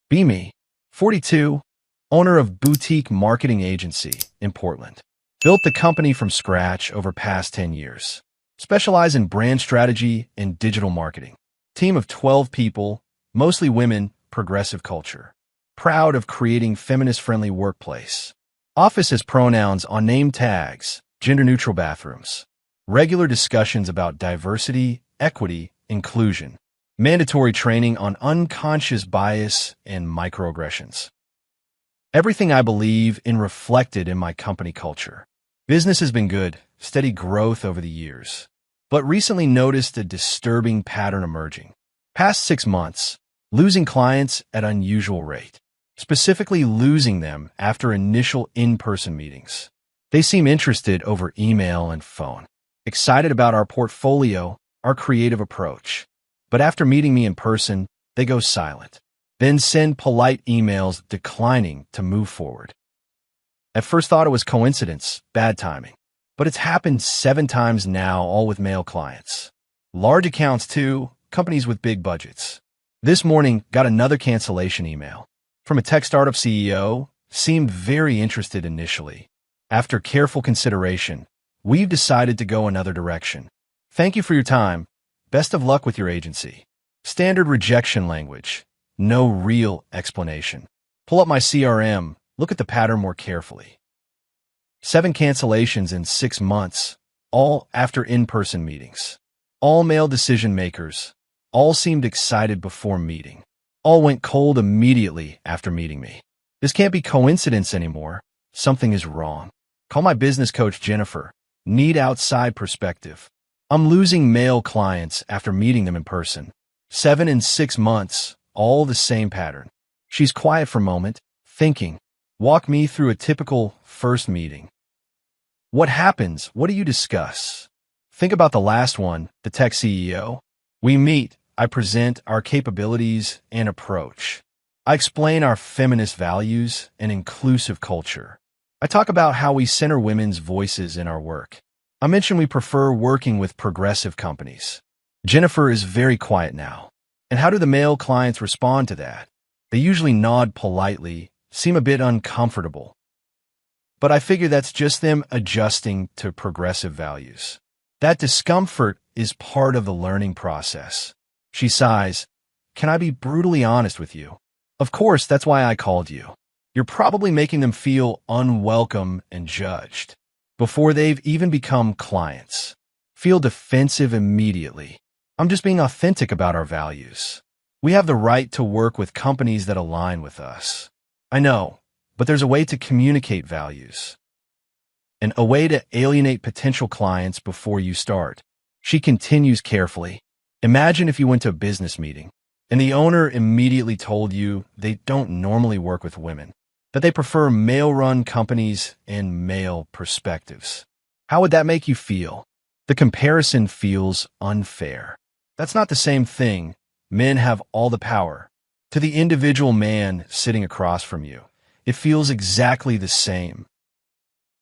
Be 42, owner of boutique marketing agency in Portland. Built the company from scratch over past 10 years. Specialize in brand strategy and digital marketing. Team of 12 people, mostly women, progressive culture. Proud of creating feminist-friendly workplace. Office has pronouns on name tags, gender-neutral bathrooms. Regular discussions about diversity, equity, inclusion. Mandatory training on unconscious bias and microaggressions. Everything I believe in reflected in my company culture. Business has been good, steady growth over the years, but recently noticed a disturbing pattern emerging. Past 6 months, losing clients at unusual rate, specifically losing them after initial in-person meetings. They seem interested over email and phone, excited about our portfolio, our creative approach. But after meeting me in person, they go silent, then send polite emails declining to move forward. At first thought it was coincidence, bad timing, but it's happened 7 times now, all with male clients. Large accounts too, companies with big budgets. This morning, got another cancellation email from a tech startup CEO, seemed very interested initially. After careful consideration, we've decided to go another direction. Thank you for your time. Best of luck with your agency. Standard rejection language. No real explanation. Pull up my CRM. Look at the pattern more carefully. 7 cancellations in 6 months, all after in-person meetings. All male decision makers. All seemed excited before meeting. All went cold immediately after meeting me. This can't be coincidence anymore. Something is wrong. Call my business coach, Jennifer. Need outside perspective. I'm losing male clients after meeting them in person. 7 in 6 months, all the same pattern. She's quiet for a moment, thinking. Walk me through a typical first meeting. What happens? What do you discuss? Think about the last one, the tech CEO. We meet. I present our capabilities and approach. I explain our feminist values and inclusive culture. I talk about how we center women's voices in our work. I mention we prefer working with progressive companies. Jennifer is very quiet now. And how do the male clients respond to that? They usually nod politely, seem a bit uncomfortable. But I figure that's just them adjusting to progressive values. That discomfort is part of the learning process. She sighs. Can I be brutally honest with you? Of course, that's why I called you. You're probably making them feel unwelcome and judged before they've even become clients. Feel defensive immediately. I'm just being authentic about our values. We have the right to work with companies that align with us. I know, but there's a way to communicate values and a way to alienate potential clients before you start. She continues carefully. Imagine if you went to a business meeting and the owner immediately told you they don't normally work with women, that they prefer male-run companies and male perspectives. How would that make you feel? The comparison feels unfair. That's not the same thing. Men have all the power. To the individual man sitting across from you, it feels exactly the same.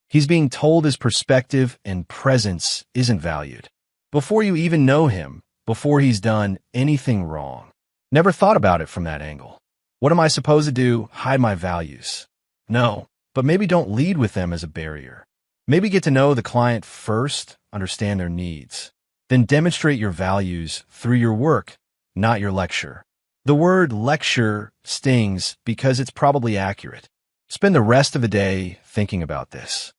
He's being told his perspective and presence isn't valued. Before you even know him, before he's done anything wrong. Never thought about it from that angle. What am I supposed to do? Hide my values? No, but maybe don't lead with them as a barrier. Maybe get to know the client first, understand their needs. Then demonstrate your values through your work, not your lecture. The word lecture stings because it's probably accurate. Spend the rest of the day thinking about this.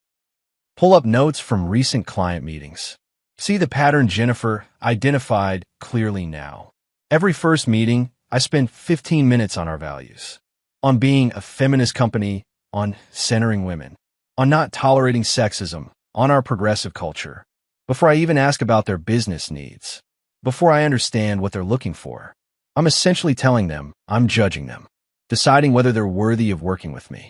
Pull up notes from recent client meetings. See the pattern Jennifer identified clearly now. Every first meeting, I spend 15 minutes on our values, on being a feminist company, on centering women, on not tolerating sexism, on our progressive culture. Before I even ask about their business needs, before I understand what they're looking for, I'm essentially telling them I'm judging them, deciding whether they're worthy of working with me.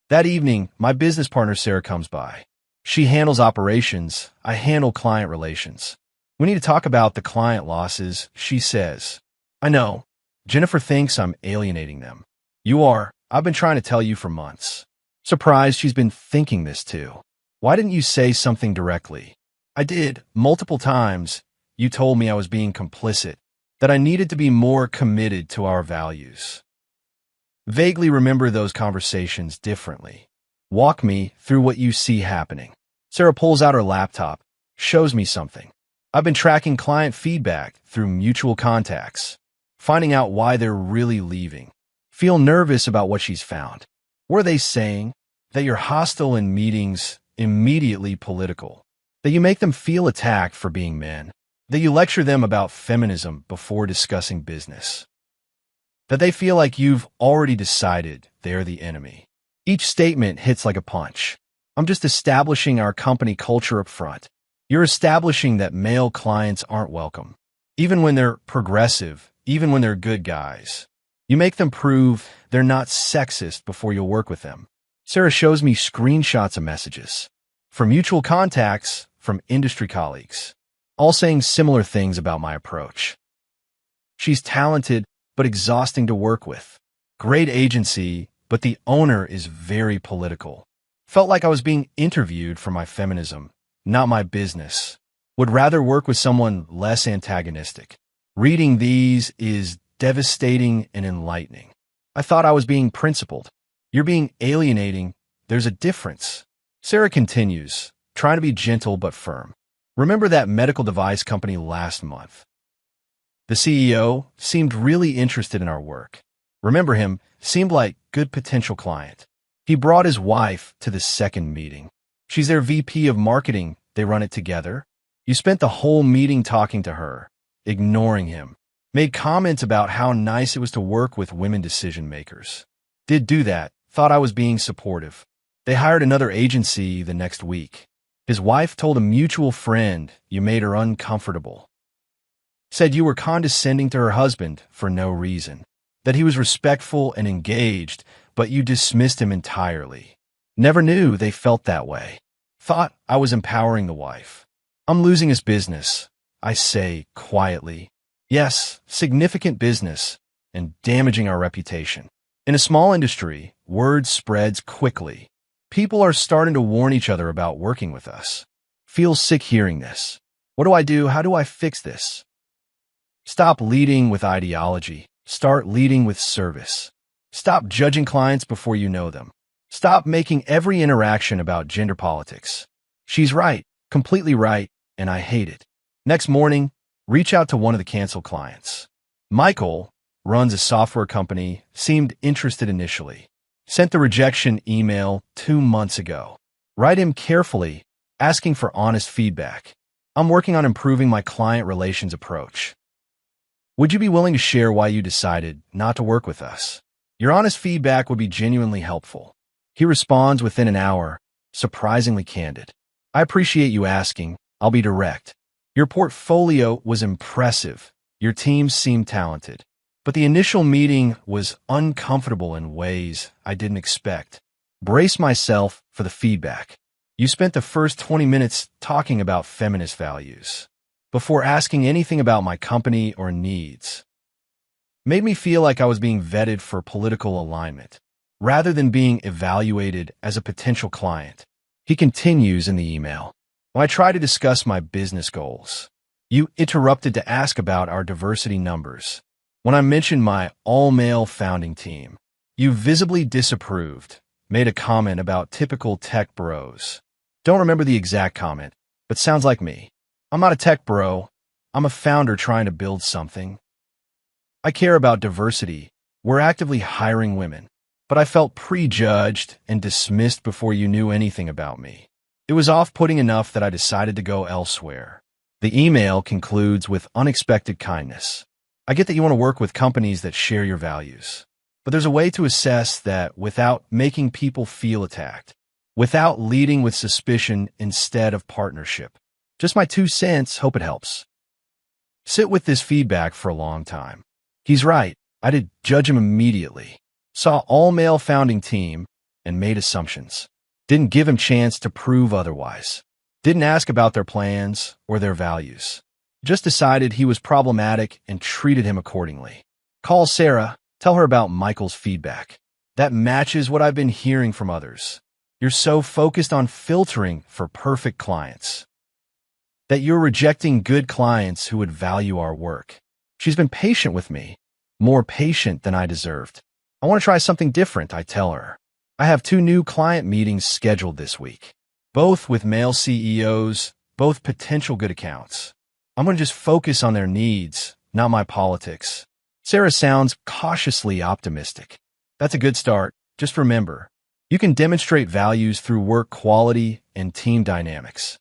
That evening, my business partner Sarah comes by. She handles operations, I handle client relations. We need to talk about the client losses, she says. I know. Jennifer thinks I'm alienating them. You are. I've been trying to tell you for months. Surprised she's been thinking this too. Why didn't you say something directly? I did, multiple times. You told me I was being complicit, that I needed to be more committed to our values. Vaguely remember those conversations differently. Walk me through what you see happening. Sarah pulls out her laptop, shows me something. I've been tracking client feedback through mutual contacts, finding out why they're really leaving. Feel nervous about what she's found. What are they saying? That you're hostile in meetings, immediately political. That you make them feel attacked for being men. That you lecture them about feminism before discussing business. That they feel like you've already decided they're the enemy. Each statement hits like a punch. I'm just establishing our company culture up front. You're establishing that male clients aren't welcome. Even when they're progressive, even when they're good guys. You make them prove they're not sexist before you'll work with them. Sarah shows me screenshots of messages. From mutual contacts, from industry colleagues. All saying similar things about my approach. She's talented, but exhausting to work with. Great agency, but the owner is very political. Felt like I was being interviewed for my feminism, not my business. Would rather work with someone less antagonistic. Reading these is devastating and enlightening. I thought I was being principled. You're being alienating. There's a difference. Sarah continues, trying to be gentle but firm. Remember that medical device company last month? The CEO seemed really interested in our work. Remember him, seemed like good potential client. He brought his wife to the second meeting. She's their VP of marketing. They run it together. You spent the whole meeting talking to her, ignoring him. Made comments about how nice it was to work with women decision makers. Did do that, thought I was being supportive. They hired another agency the next week. His wife told a mutual friend you made her uncomfortable. Said you were condescending to her husband for no reason. That he was respectful and engaged, but you dismissed him entirely. Never knew they felt that way. Thought I was empowering the wife. I'm losing his business, I say quietly. Yes, significant business, and damaging our reputation. In a small industry, word spreads quickly. People are starting to warn each other about working with us. Feel sick hearing this. What do I do? How do I fix this? Stop leading with ideology. Start leading with service. Stop judging clients before you know them. Stop making every interaction about gender politics. She's right, completely right, and I hate it. Next morning, reach out to one of the canceled clients. Michael runs a software company, seemed interested initially. Sent the rejection email 2 months ago. Write him carefully, asking for honest feedback. I'm working on improving my client relations approach. Would you be willing to share why you decided not to work with us? Your honest feedback would be genuinely helpful. He responds within an hour, surprisingly candid. I appreciate you asking. I'll be direct. Your portfolio was impressive. Your team seemed talented. But the initial meeting was uncomfortable in ways I didn't expect. Brace myself for the feedback. You spent the first 20 minutes talking about feminist values, before asking anything about my company or needs. Made me feel like I was being vetted for political alignment, rather than being evaluated as a potential client. He continues in the email. When I try to discuss my business goals, you interrupted to ask about our diversity numbers. When I mentioned my all-male founding team, you visibly disapproved, made a comment about typical tech bros. Don't remember the exact comment, but sounds like me. I'm not a tech bro. I'm a founder trying to build something. I care about diversity. We're actively hiring women, but I felt prejudged and dismissed before you knew anything about me. It was off-putting enough that I decided to go elsewhere. The email concludes with unexpected kindness. I get that you want to work with companies that share your values, but there's a way to assess that without making people feel attacked, without leading with suspicion instead of partnership. Just my 2 cents, hope it helps. Sit with this feedback for a long time. He's right, I did judge him immediately. Saw all-male founding team and made assumptions. Didn't give him chance to prove otherwise. Didn't ask about their plans or their values. Just decided he was problematic and treated him accordingly. Call Sarah, tell her about Michael's feedback. That matches what I've been hearing from others. You're so focused on filtering for perfect clients that you're rejecting good clients who would value our work. She's been patient with me, more patient than I deserved. I want to try something different, I tell her. I have 2 new client meetings scheduled this week, both with male CEOs, both potential good accounts. I'm going to just focus on their needs, not my politics. Sarah sounds cautiously optimistic. That's a good start. Just remember, you can demonstrate values through work quality and team dynamics.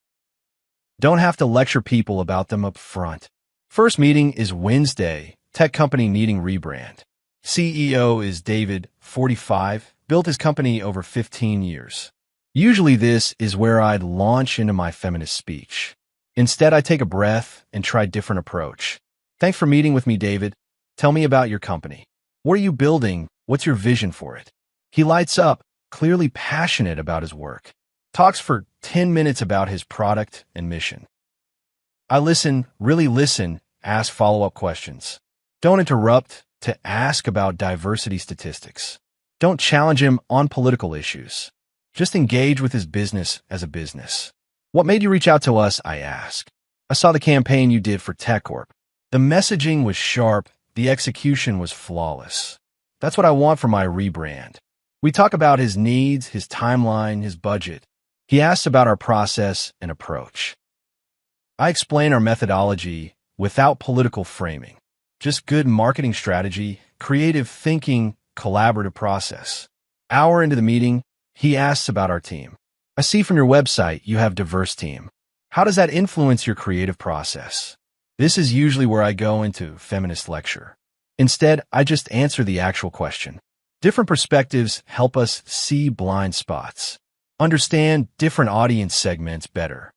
Don't have to lecture people about them up front. First meeting is Wednesday, tech company needing rebrand. CEO is David, 45, built his company over 15 years. Usually this is where I'd launch into my feminist speech. Instead, I take a breath and try a different approach. Thanks for meeting with me, David. Tell me about your company. What are you building? What's your vision for it? He lights up, clearly passionate about his work. Talks for 10 minutes about his product and mission. I listen, really listen, ask follow-up questions. Don't interrupt to ask about diversity statistics. Don't challenge him on political issues. Just engage with his business as a business. What made you reach out to us, I ask. I saw the campaign you did for TechCorp. The messaging was sharp, the execution was flawless. That's what I want for my rebrand. We talk about his needs, his timeline, his budget. He asks about our process and approach. I explain our methodology without political framing. Just good marketing strategy, creative thinking, collaborative process. Hour into the meeting, he asks about our team. I see from your website you have a diverse team. How does that influence your creative process? This is usually where I go into feminist lecture. Instead, I just answer the actual question. Different perspectives help us see blind spots, understand different audience segments better,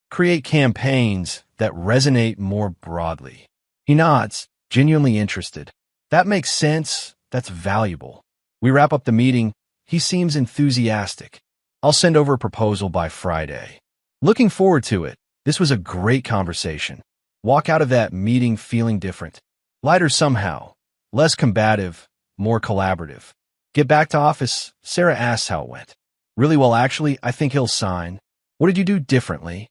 create campaigns that resonate more broadly. He nods, genuinely interested. That makes sense. That's valuable. We wrap up the meeting. He seems enthusiastic. I'll send over a proposal by Friday. Looking forward to it. This was a great conversation. Walk out of that meeting feeling different. Lighter somehow. Less combative. More collaborative. Get back to office. Sarah asks how it went. Really well, actually. I think he'll sign. What did you do differently?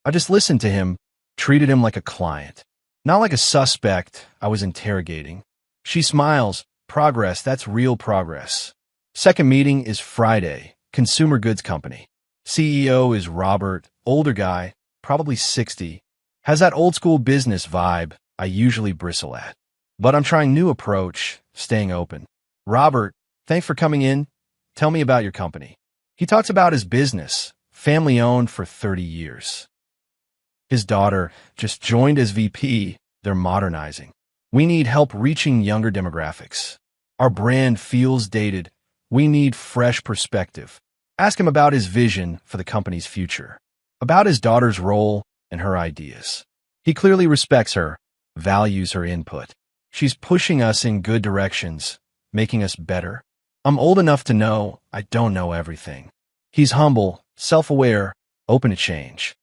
I just listened to him, treated him like a client. Not like a suspect I was interrogating. She smiles. Progress, that's real progress. Second meeting is Friday. Consumer goods company. CEO is Robert, older guy, probably 60. Has that old school business vibe I usually bristle at. But I'm trying new approach, staying open. Robert, thanks for coming in. Tell me about your company. He talks about his business, family owned for 30 years. His daughter just joined as VP. They're modernizing. We need help reaching younger demographics. Our brand feels dated. We need fresh perspective. Ask him about his vision for the company's future, about his daughter's role and her ideas. He clearly respects her, values her input. She's pushing us in good directions, making us better. I'm old enough to know I don't know everything. He's humble, self-aware, open to change.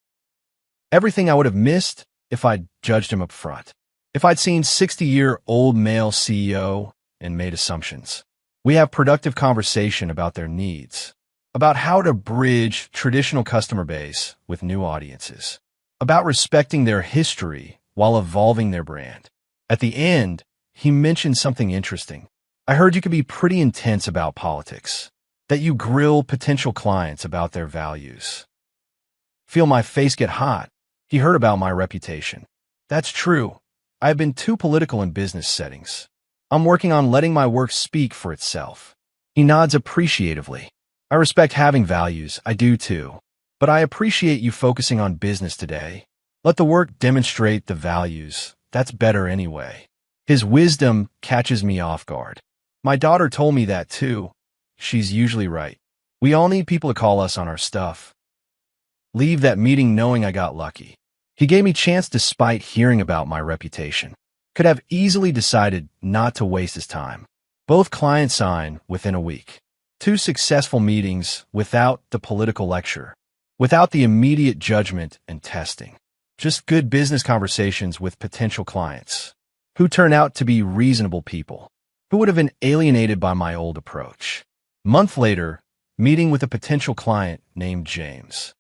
Everything I would have missed if I'd judged him up front. If I'd seen 60-year-old male CEO and made assumptions. We have productive conversation about their needs, about how to bridge traditional customer base with new audiences, about respecting their history while evolving their brand. At the end, he mentioned something interesting. I heard you could be pretty intense about politics, that you grill potential clients about their values. Feel my face get hot. He heard about my reputation. That's true. I have been too political in business settings. I'm working on letting my work speak for itself. He nods appreciatively. I respect having values, I do too. But I appreciate you focusing on business today. Let the work demonstrate the values. That's better anyway. His wisdom catches me off guard. My daughter told me that too. She's usually right. We all need people to call us on our stuff. Leave that meeting knowing I got lucky. He gave me a chance despite hearing about my reputation. Could have easily decided not to waste his time. Both clients sign within a week. 2 successful meetings without the political lecture, without the immediate judgment and testing. Just good business conversations with potential clients who turn out to be reasonable people, who would have been alienated by my old approach. Month later, meeting with a potential client named James.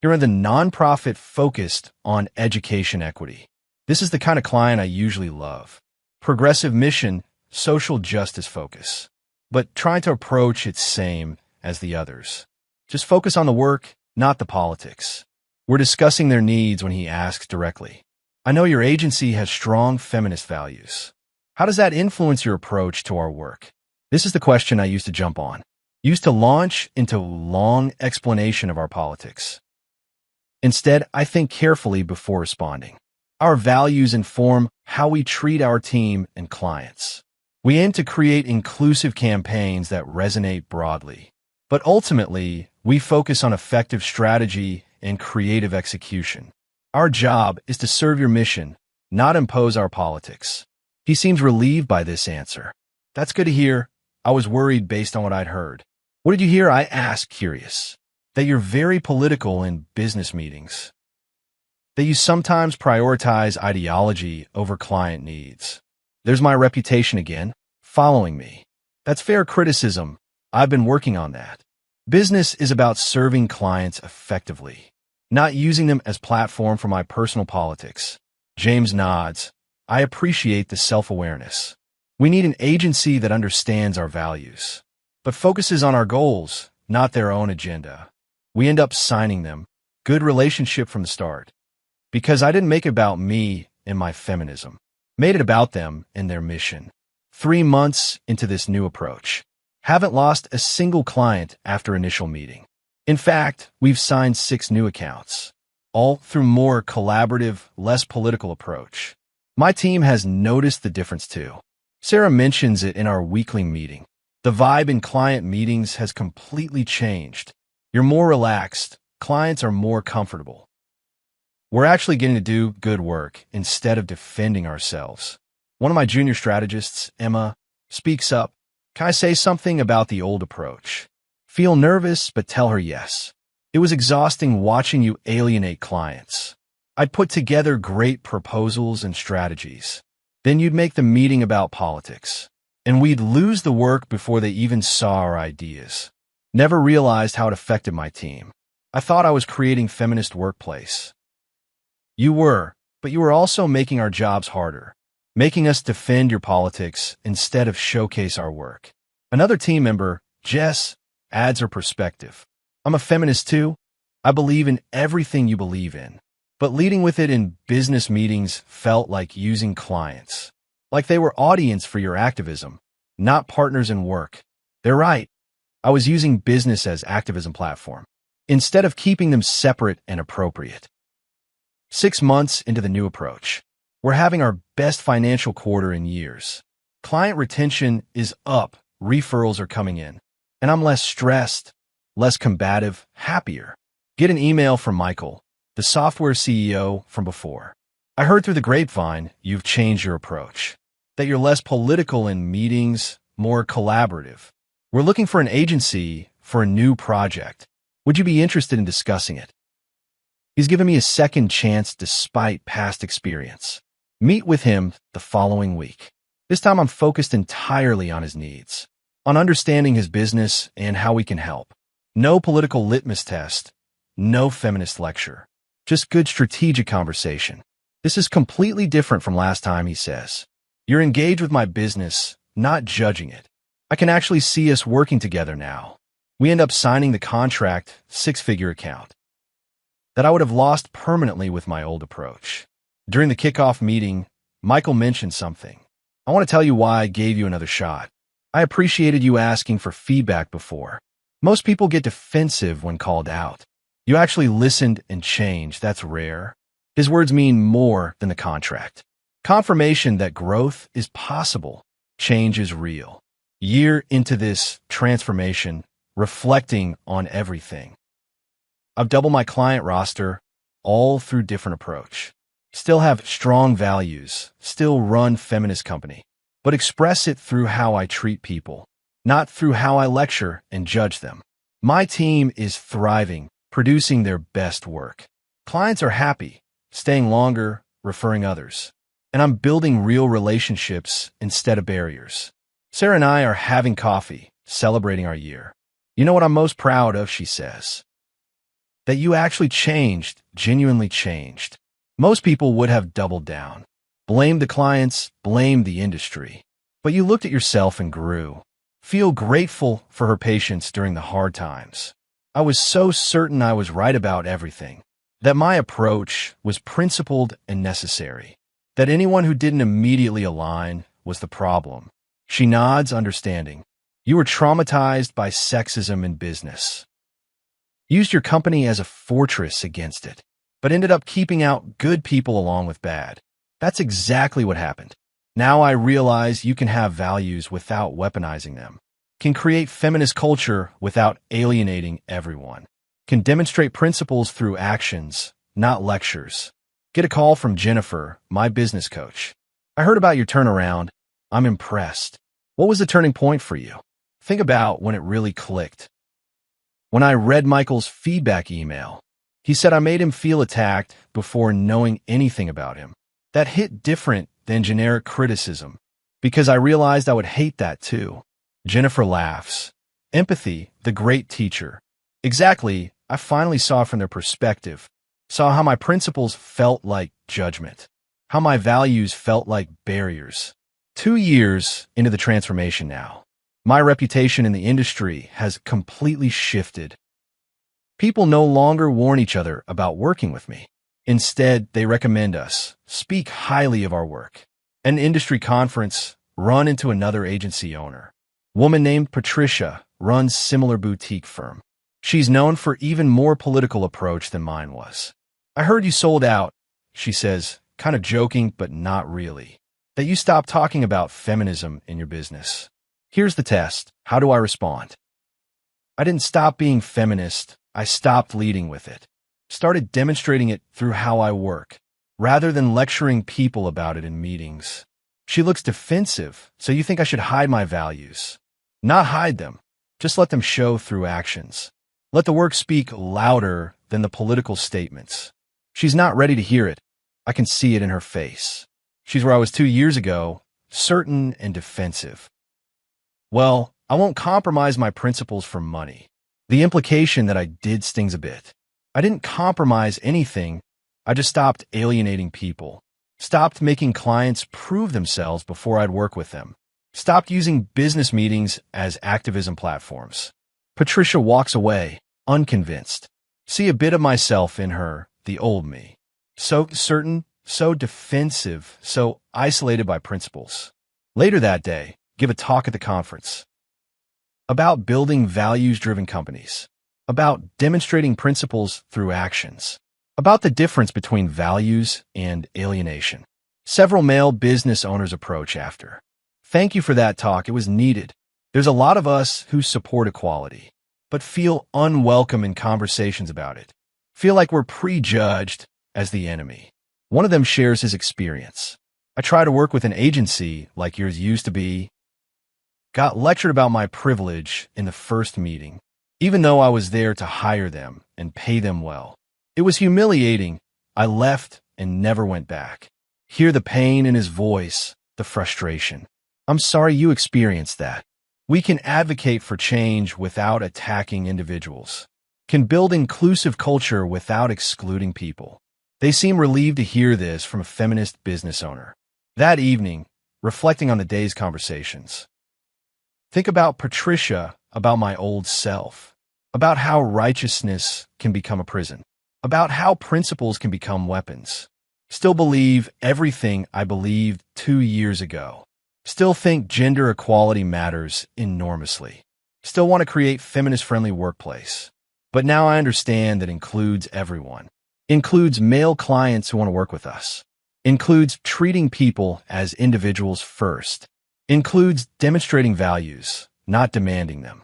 You're in the nonprofit focused on education equity. This is the kind of client I usually love. Progressive mission, social justice focus, but trying to approach it same as the others. Just focus on the work, not the politics. We're discussing their needs when he asks directly. I know your agency has strong feminist values. How does that influence your approach to our work? This is the question I used to jump on. Used to launch into long explanation of our politics. Instead, I think carefully before responding. Our values inform how we treat our team and clients. We aim to create inclusive campaigns that resonate broadly. But ultimately, we focus on effective strategy and creative execution. Our job is to serve your mission, not impose our politics. He seems relieved by this answer. That's good to hear. I was worried based on what I'd heard. What did you hear? I asked, curious. That you're very political in business meetings. That you sometimes prioritize ideology over client needs. There's my reputation again, following me. That's fair criticism. I've been working on that. Business is about serving clients effectively, not using them as platform for my personal politics. James nods. I appreciate the self-awareness. We need an agency that understands our values, but focuses on our goals, not their own agenda. We end up signing them. Good relationship from the start. Because I didn't make it about me and my feminism. Made it about them and their mission. 3 months into this new approach. Haven't lost a single client after initial meeting. In fact, we've signed 6 new accounts. All through more collaborative, less political approach. My team has noticed the difference too. Sarah mentions it in our weekly meeting. The vibe in client meetings has completely changed. You're more relaxed. Clients are more comfortable. We're actually getting to do good work instead of defending ourselves. One of my junior strategists, Emma, speaks up. Can I say something about the old approach? Feel nervous, but tell her yes. It was exhausting watching you alienate clients. I'd put together great proposals and strategies. Then you'd make the meeting about politics. And we'd lose the work before they even saw our ideas. Never realized how it affected my team. I thought I was creating feminist workplace. You were, but you were also making our jobs harder, making us defend your politics instead of showcase our work. Another team member, Jess, adds her perspective. I'm a feminist too. I believe in everything you believe in. But leading with it in business meetings felt like using clients. Like they were audience for your activism, not partners in work. They're right. I was using business as activism platform, instead of keeping them separate and appropriate. 6 months into the new approach, we're having our best financial quarter in years. Client retention is up, referrals are coming in, and I'm less stressed, less combative, happier. Get an email from Michael, the software CEO from before. I heard through the grapevine you've changed your approach, that you're less political in meetings, more collaborative. We're looking for an agency for a new project. Would you be interested in discussing it? He's given me a second chance despite past experience. Meet with him the following week. This time I'm focused entirely on his needs, on understanding his business and how we can help. No political litmus test, no feminist lecture, just good strategic conversation. This is completely different from last time, he says. You're engaged with my business, not judging it. I can actually see us working together now. We end up signing the contract, 6-figure account, that I would have lost permanently with my old approach. During the kickoff meeting, Michael mentioned something. I want to tell you why I gave you another shot. I appreciated you asking for feedback before. Most people get defensive when called out. You actually listened and changed. That's rare. His words mean more than the contract. Confirmation that growth is possible. Change is real. Year into this transformation, reflecting on everything. I've doubled my client roster, all through different approach. Still have strong values, still run feminist company, but express it through how I treat people, not through how I lecture and judge them. My team is thriving, producing their best work. Clients are happy, staying longer, referring others. And I'm building real relationships instead of barriers. Sarah and I are having coffee, celebrating our year. You know what I'm most proud of, she says? That you actually changed, genuinely changed. Most people would have doubled down. Blamed the clients, blamed the industry. But you looked at yourself and grew. Feel grateful for her patience during the hard times. I was so certain I was right about everything, that my approach was principled and necessary, that anyone who didn't immediately align was the problem. She nods, understanding. You were traumatized by sexism in business. Used your company as a fortress against it, but ended up keeping out good people along with bad. That's exactly what happened. Now I realize you can have values without weaponizing them, can create feminist culture without alienating everyone, can demonstrate principles through actions, not lectures. Get a call from Jennifer, my business coach. I heard about your turnaround. I'm impressed. What was the turning point for you? Think about when it really clicked. When I read Michael's feedback email, he said I made him feel attacked before knowing anything about him. That hit different than generic criticism, because I realized I would hate that too. Jennifer laughs. Empathy, the great teacher. Exactly, I finally saw from their perspective, saw how my principles felt like judgment, how my values felt like barriers. 2 years into the transformation now, my reputation in the industry has completely shifted. People no longer warn each other about working with me. Instead, they recommend us, speak highly of our work. An industry conference, run into another agency owner. Woman named Patricia runs similar boutique firm. She's known for even more political approach than mine was. I heard you sold out, she says, kind of joking, but not really. That you stopped talking about feminism in your business. Here's the test. How do I respond? I didn't stop being feminist. I stopped leading with it. Started demonstrating it through how I work, rather than lecturing people about it in meetings. She looks defensive, so you think I should hide my values. Not hide them, just let them show through actions. Let the work speak louder than the political statements. She's not ready to hear it. I can see it in her face. She's where I was 2 years ago, certain and defensive. Well, I won't compromise my principles for money. The implication that I did stings a bit. I didn't compromise anything. I just stopped alienating people. Stopped making clients prove themselves before I'd work with them. Stopped using business meetings as activism platforms. Patricia walks away, unconvinced. See a bit of myself in her, the old me. So certain, so defensive, so isolated by principles. Later that day, give a talk at the conference. About building values-driven companies. About demonstrating principles through actions. About the difference between values and alienation. Several male business owners approach after. Thank you for that talk. It was needed. There's a lot of us who support equality, but feel unwelcome in conversations about it. Feel like we're prejudged as the enemy. One of them shares his experience. I try to work with an agency like yours used to be. Got lectured about my privilege in the first meeting, even though I was there to hire them and pay them well. It was humiliating. I left and never went back. Hear the pain in his voice, the frustration. I'm sorry you experienced that. We can advocate for change without attacking individuals. Can build inclusive culture without excluding people. They seem relieved to hear this from a feminist business owner. That evening, reflecting on the day's conversations. Think about Patricia, about my old self, about how righteousness can become a prison, about how principles can become weapons. Still believe everything I believed 2 years ago. Still think gender equality matters enormously. Still want to create feminist-friendly workplace. But now I understand that includes everyone. Includes male clients who want to work with us. Includes treating people as individuals first. Includes demonstrating values, not demanding them.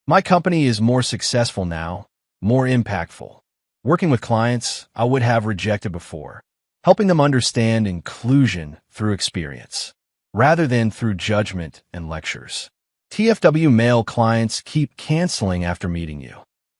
My company is more successful now, more impactful. Working with clients I would have rejected before. Helping them understand inclusion through experience, rather than through judgment and lectures. TFW male clients keep canceling after meeting you.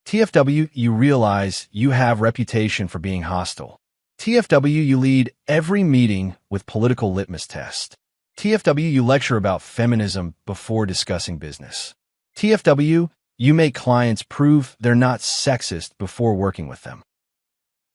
TFW, you realize you have reputation for being hostile. TFW, you lead every meeting with political litmus test. TFW, you lecture about feminism before discussing business. TFW, you make clients prove they're not sexist before working with them.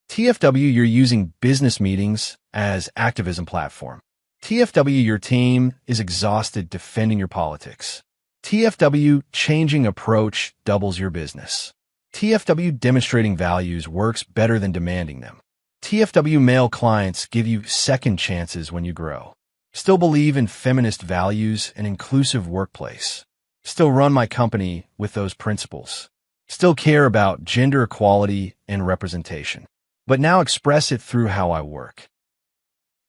TFW, you're using business meetings as activism platform. TFW, your team is exhausted defending your politics. TFW, changing approach doubles your business. TFW, demonstrating values works better than demanding them. TFW, male clients give you second chances when you grow. Still believe in feminist values and inclusive workplace. Still run my company with those principles. Still care about gender equality and representation. But now express it through how I work.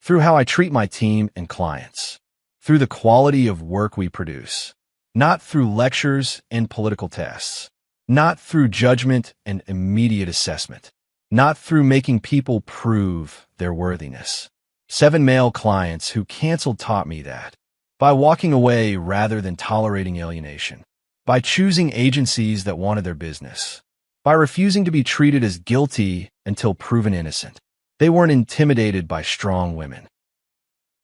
Through how I treat my team and clients. Through the quality of work we produce. Not through lectures and political tests. Not through judgment and immediate assessment. Not through making people prove their worthiness. 7 male clients who canceled taught me that. By walking away rather than tolerating alienation. By choosing agencies that wanted their business. By refusing to be treated as guilty until proven innocent. They weren't intimidated by strong women.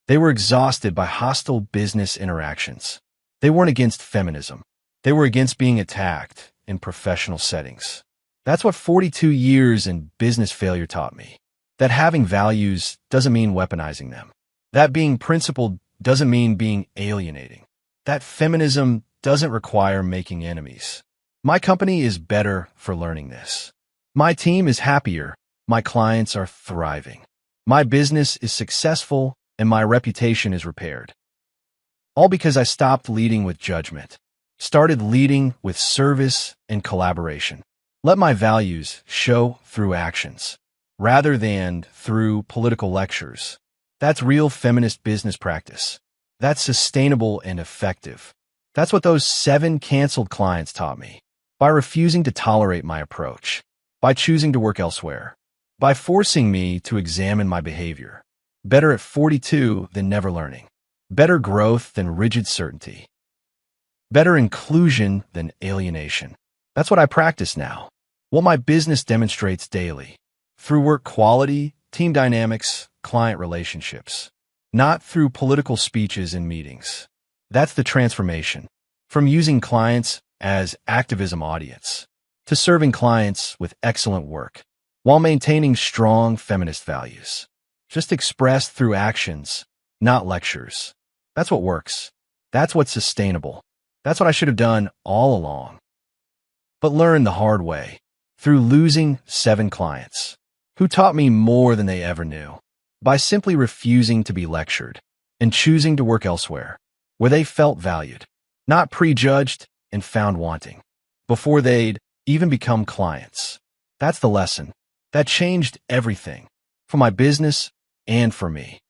They were exhausted by hostile business interactions. They weren't against feminism. They were against being attacked in professional settings. That's what 42 years in business failure taught me. That having values doesn't mean weaponizing them. That being principled doesn't mean being alienating. That feminism doesn't require making enemies. My company is better for learning this. My team is happier. My clients are thriving. My business is successful and my reputation is repaired. All because I stopped leading with judgment, started leading with service and collaboration. Let my values show through actions, rather than through political lectures. That's real feminist business practice. That's sustainable and effective. That's what those 7 canceled clients taught me. By refusing to tolerate my approach. By choosing to work elsewhere. By forcing me to examine my behavior. Better at 42 than never learning. Better growth than rigid certainty. Better inclusion than alienation. That's what I practice now. What my business demonstrates daily. Through work quality, team dynamics, client relationships. Not through political speeches and meetings. That's the transformation. From using clients as activism audience to serving clients with excellent work while maintaining strong feminist values. Just expressed through actions, not lectures. That's what works. That's what's sustainable. That's what I should have done all along. But learned the hard way through losing 7 clients who taught me more than they ever knew by simply refusing to be lectured and choosing to work elsewhere where they felt valued, not prejudged and found wanting before they'd even become clients. That's the lesson. That changed everything for my business and for me.